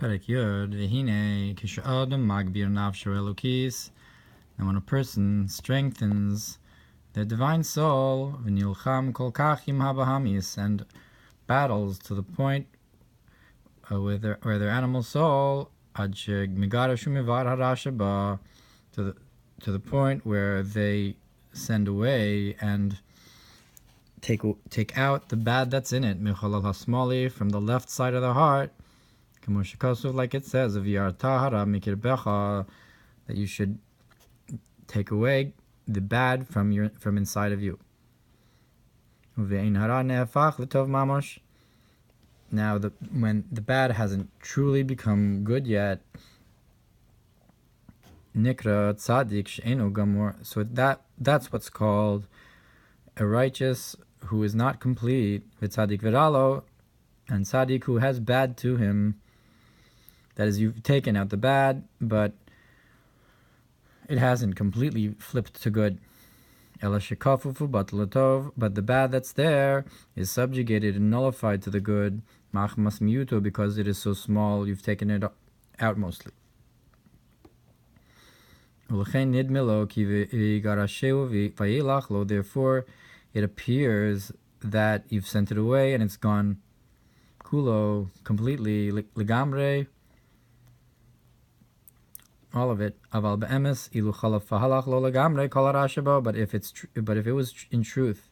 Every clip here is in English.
Perek Yud, V'hine kish'adam magbir nafsho elokis. And when a person strengthens their divine soul, v'nilcham kol kach im habahamis, and battles to the point where their animal soul, ad shegmigarashu mivar harasha ba, to the point where they send away and take out the bad that's in it, micholal hasmali, from the left side of the heart, like it says, of yar tahara mikirbecha, that you should take away the bad from inside of you. Now, when the bad hasn't truly become good yet, nikra tzaddik she'enu gamor. So that's what's called a righteous who is not complete, v'tzaddik v'ralo, and tzaddik who has bad to him. That is, you've taken out the bad, but it hasn't completely flipped to good. Ela shekafufu batel tov, but the bad that's there is subjugated and nullified to the good. Machmas miuto, because it is so small, you've taken it out mostly. Therefore, it appears that you've sent it away and it's gone kulo, completely, legamre, all of it. Aval be'emes ilu chalaf fahalach lo legamre kol harashabo. But if it was in truth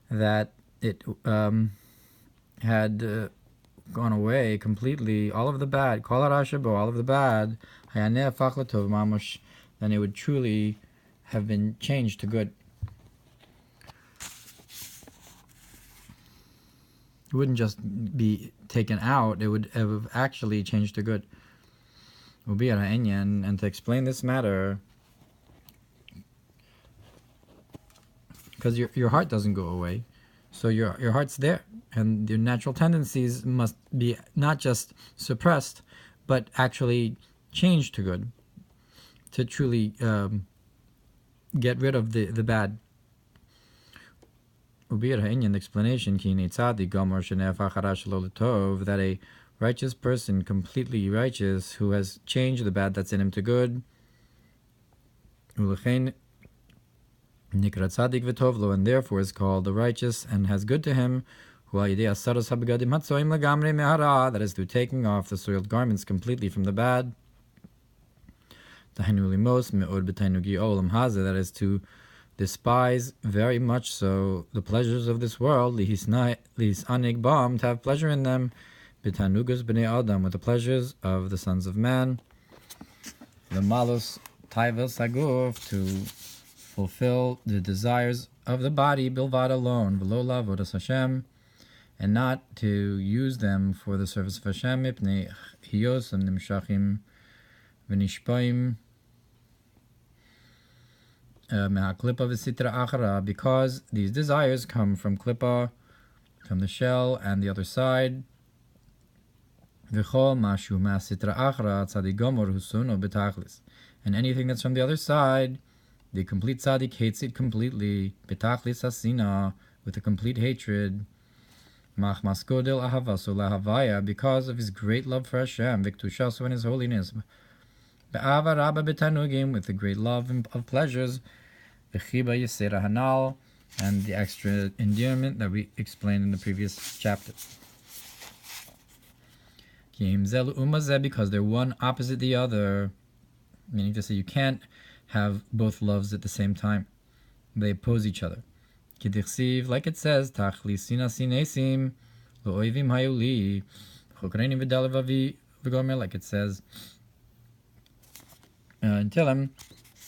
that it had gone away completely, all of the bad, kol harashabo, all of the bad, hayaneh afach latov mamush, then it would truly have been changed to good. It wouldn't just be taken out; it would have actually changed to good. And to explain this matter, because your heart doesn't go away, so your heart's there, and your natural tendencies must be not just suppressed, but actually changed to good, to truly get rid of the bad. The explanation that a righteous person, completely righteous, who has changed the bad that's in him to good, and therefore is called the righteous and has good to him, that is through taking off the soiled garments completely from the bad, that is to despise very much so the pleasures of this world, to have pleasure in them, with the pleasures of the sons of man, the malus taivos aguf, to fulfill the desires of the body, bilvad alone, v'lo la'avodas Hashem, and not to use them for the service of Hashem, mipnei hiyosam nimshachim v'nishpaim meha-klipa v'sitra achara, because these desires come from klipa, from the shell and the other side. V'chol mashu ma-sitra achara tzaddik gomor husuno b'tachlis, and anything that's from the other side, the complete tzaddik hates it completely, b'tachlis hasina, with a complete hatred, machmas godel ahavaso lahavaya, because of his great love for Hashem, v'ktushaso, and his holiness, be'ava rabba b'tanugim, with the great love of pleasures, v'chiba yisera hanal, and the extra endearment that we explained in the previous chapter. Because they're one opposite the other, meaning to say you can't have both loves at the same time. They oppose each other. Like it says, like it says in Tehillim,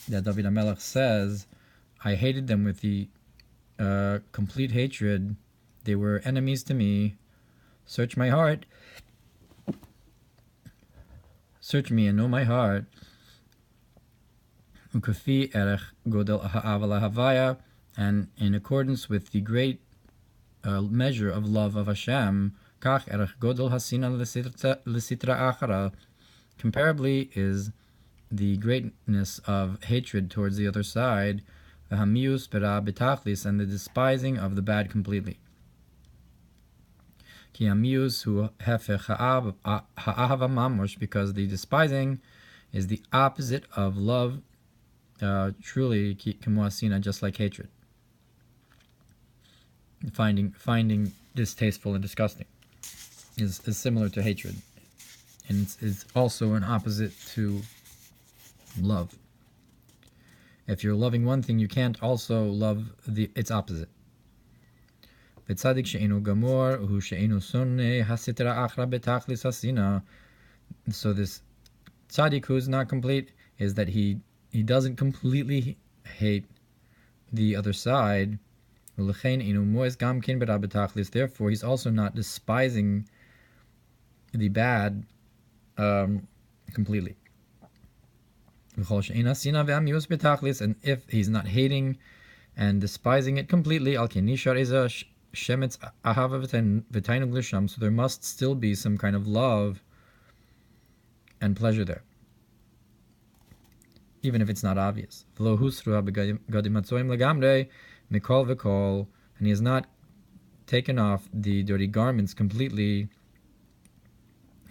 that David HaMelech says, I hated them with the complete hatred. They were enemies to me. Search my heart. Search me and know my heart. And in accordance with the great measure of love of Hashem, comparably is the greatness of hatred towards the other side, and the despising of the bad completely. Ki amius hu hefech ha'ahava mamosh, because the despising is the opposite of love, truly, ki kemuasina, just like hatred. Finding distasteful and disgusting is similar to hatred, and it's also an opposite to love. If you're loving one thing, you can't also love its opposite. V'tzadik she'enu gamor hu she'enu sonne hasitra achra betachlis hasina. So this tzaddik who is not complete is that he doesn't completely hate the other side. Therefore, he's also not despising the bad completely. And if he's not hating and despising it completely, so there must still be some kind of love and pleasure there, even if it's not obvious. And he has not taken off the dirty garments completely.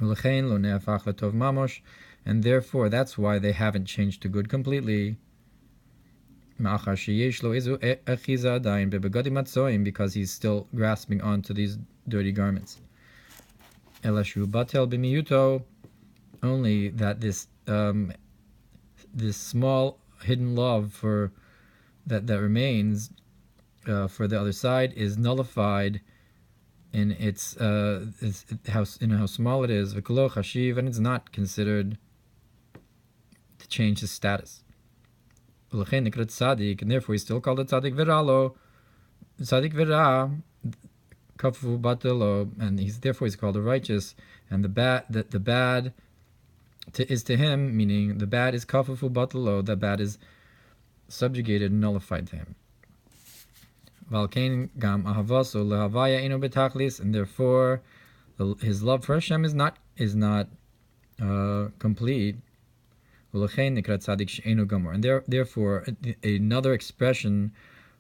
And therefore, that's why they haven't changed to good completely. Because he's still grasping onto these dirty garments. Only that this small hidden love for that remains for the other side is nullified in its how small it is, and it's not considered to change his status. And therefore he's still called a tzaddik viralo, tzaddik vira, kafu batelo, and therefore he's called a righteous, and the bad is to him, meaning the bad is kafu batelo, the bad is subjugated and nullified to him. And therefore his love for Hashem is not complete. And therefore another expression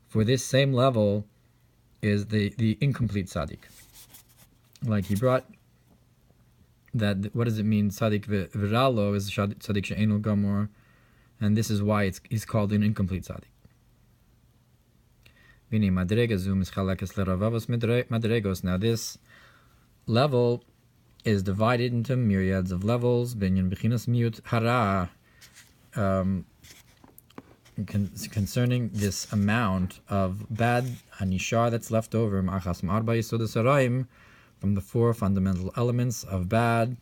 for this same level is the incomplete tzaddik. Like he brought that, what does it mean? Tzaddik viralo is tzaddik she'enu gamor, and this is why he's called an incomplete tzaddik. Now this level is divided into myriads of levels. Concerning this amount of bad hanishar that's left over from the four fundamental elements of bad.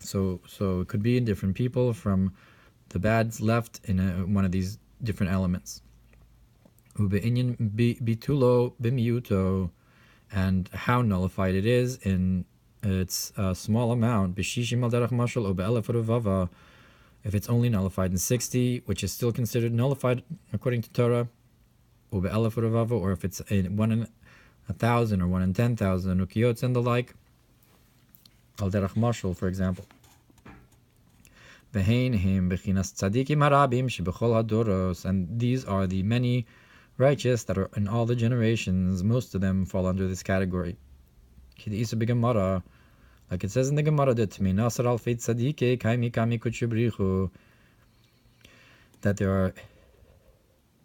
So it could be in different people from the bads left in one of these different elements. And how nullified it is in its small amount. If it's only nullified in 60, which is still considered nullified according to Torah, or if it's 1 in 1,000 or 1 in 10,000, ukiyot and the like, al derech mashal, for example. And these are the many righteous that are in all the generations. Most of them fall under this category. Like it says in the Gemara, that there are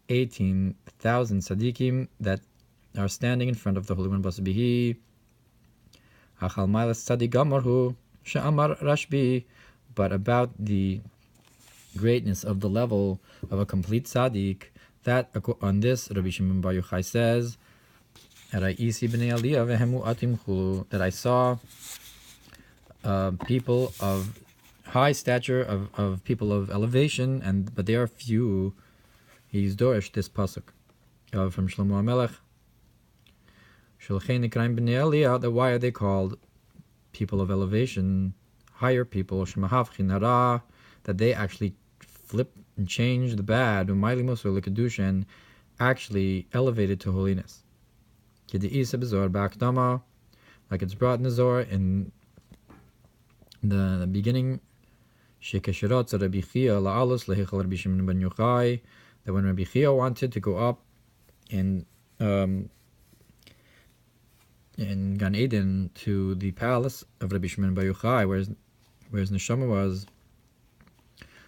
18,000 tzaddikim that are standing in front of the Holy One Blessed be He. But about the greatness of the level of a complete tzaddik, that on this Rabbi Shimon Bar Yochai says, that I saw people of high stature, of people of elevation, but they are few. He's dorish this pasuk from Shlomo HaMelech. That why are they called people of elevation, higher people? That they actually flip and change the bad, and actually elevated to holiness. Like it's brought in the Zohar in the beginning, that when Rabbi Chia wanted to go up and in Gan Eden to the palace of Rabbi Shimon Bar Yochai, where his neshama was.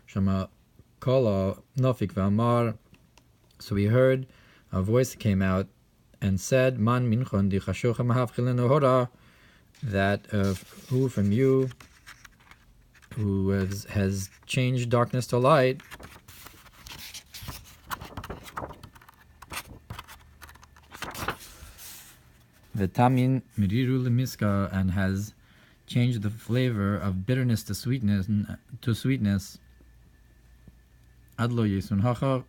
Shama Kala Nafik V'Amar. So he heard a voice came out and said, Man minchon di chashocha mahavchilin ohora, that who from you who has changed darkness to light, v'tamin miriru lemiska, and has changed the flavor of bitterness to sweetness, adlo yesun hacha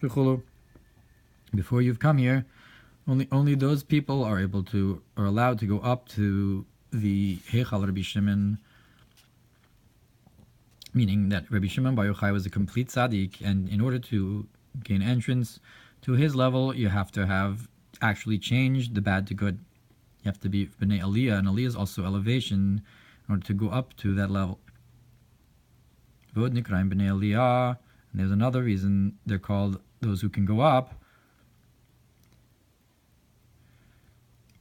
v'chulu. Before you've come here, only those people are allowed to go up to the Heichal Rabbi Shimon, meaning that Rabbi Shimon Bar Yochai was a complete tzaddik, and in order to gain entrance to his level, you have to have actually changed the bad to good. You have to be b'nei aliyah, and aliyah is also elevation, in order to go up to that level. V'od nikraim b'nei aliyah, and there's another reason they're called those who can go up.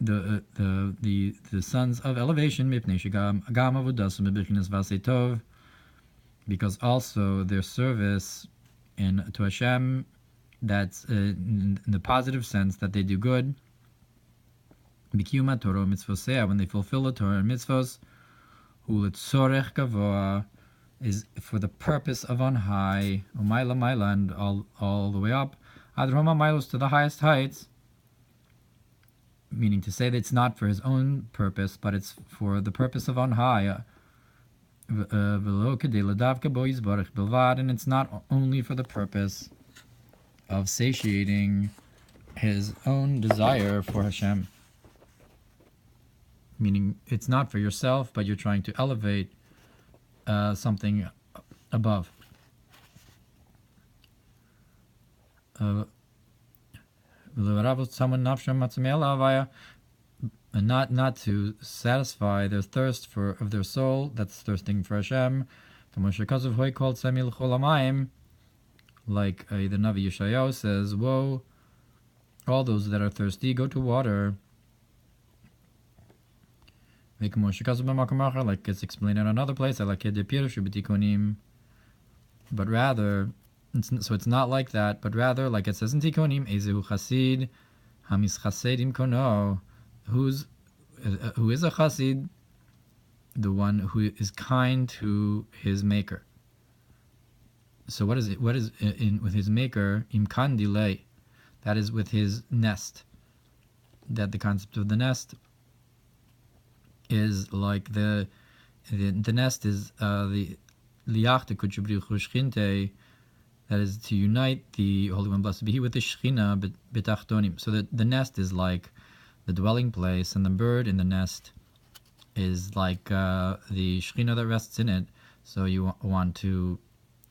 The sons of elevation, because also their service to Hashem, that's in the positive sense that they do good. When they fulfill the Torah and mitzvos, is for the purpose of on high, and all the way up, to the highest heights. Meaning to say that it's not for his own purpose, but it's for the purpose of on high. And it's not only for the purpose of satiating his own desire for Hashem. Meaning it's not for yourself, but you're trying to elevate something above. And not to satisfy their thirst of their soul, that's thirsting for Hashem. Like the Navi Yeshayahu says, woe, all those that are thirsty, go to water. Like it's explained in another place, but rather, it's not like that, but rather, like it says in Tikkunim, Ezehu Chasid, Hamis Chasedim Kono, who is a Chasid? The one who is kind to his maker. So what is it? What is with his maker? Imkan delay, that is with his nest. That the concept of the nest is like the nest is the liachte kuchubrichu shchinte. That is to unite the Holy One, blessed be He, with the Shechina betachtonim. So that the nest is like the dwelling place, and the bird in the nest is like the Shechina that rests in it. So you want to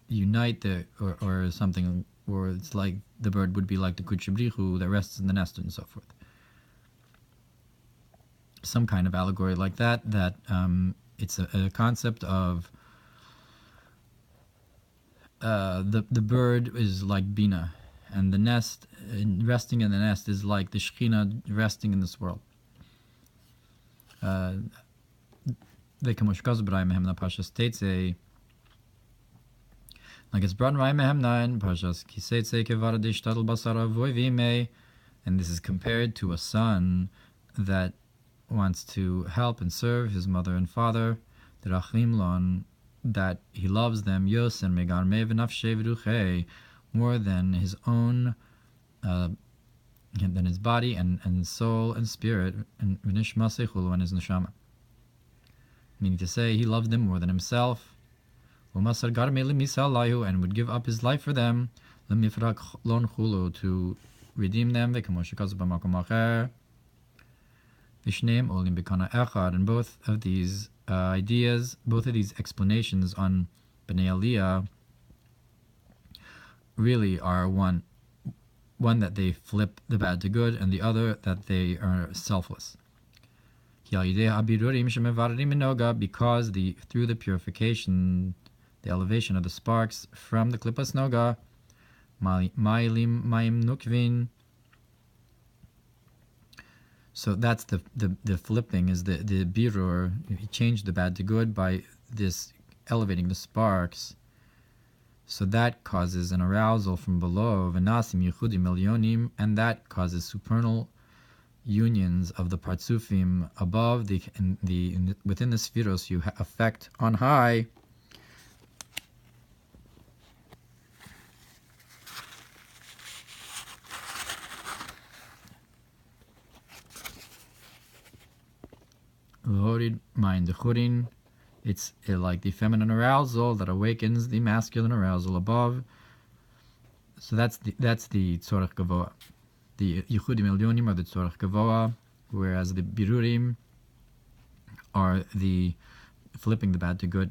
unite or something, or it's like the bird would be like the kuchubrichu that rests in the nest, and so forth. Some kind of allegory like that. It's a concept of the bird is like Bina, and the nest, resting in the nest, is like the Shekhinah resting in this world. The Kamoshkaz B'Rayim Pasha states like it's brought in Rayim in Pashas Kiseitze Kevaradish Tadal Basara Voivime, and this is compared to a son that wants to help and serve his mother and father, the Rachim Lon, that he loves them, Yos and Megar Mevenafshe V'Ruchei, more than his own, than his body and soul and spirit, and V'Nishma Seichulu, and his neshama. Meaning to say, he loved them more than himself. U'masar Garme L'Misalayhu, and would give up his life for them, L'Mifrak Lon Chulu, to redeem them, V'Kamoshikaz B'Makom Acher. V'Shneim Olim B'Kana Echad, and both of these ideas, both of these explanations on B'nai Aliyah really are one that they flip the bad to good, and the other that they are selfless. Because through the purification, the elevation of the sparks from the Klippas Noga, Ma'ilim Ma'im Nukvin, So that's the flipping, is the birur. He changed the bad to good by this elevating the sparks. So that causes an arousal from below, v'nasim yichudim elyonim, and that causes supernal unions of the partsufim above within the spheros. You affect on high. It's like the feminine arousal that awakens the masculine arousal above. So that's the tzorach gavoa. The yichudim elyonim are the tzorach gavoa, whereas the birurim are the flipping the bad to good.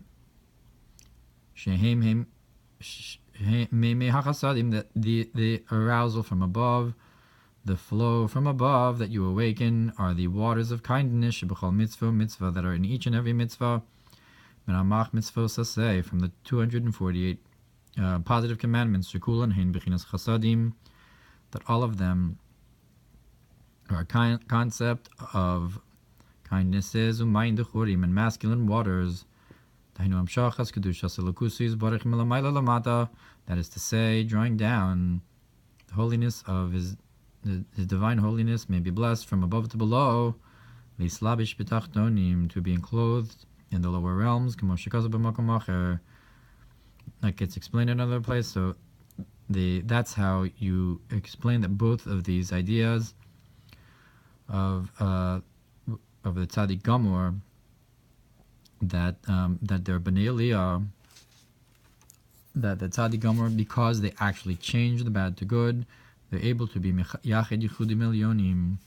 Shehem hachasadim, the arousal from above, the flow from above that you awaken, are the waters of kindness, shebechol mitzvah that are in each and every mitzvah. Menamach mitzvah saseh, from the 248 positive commandments, shekulan hein bechinas chasadim, that all of them are a concept of kindnesses, umayin dechurim, and masculine waters. That is to say, drawing down the holiness of his divine holiness may be blessed from above to below, to be enclothed in the lower realms, like it's explained in another place. So that's how you explain that both of these ideas of the tzaddik gamor, that they're b'nei aliyah, that the tzaddik gamor, because they actually change the bad to good, they're able to be yached yichudim elyonim,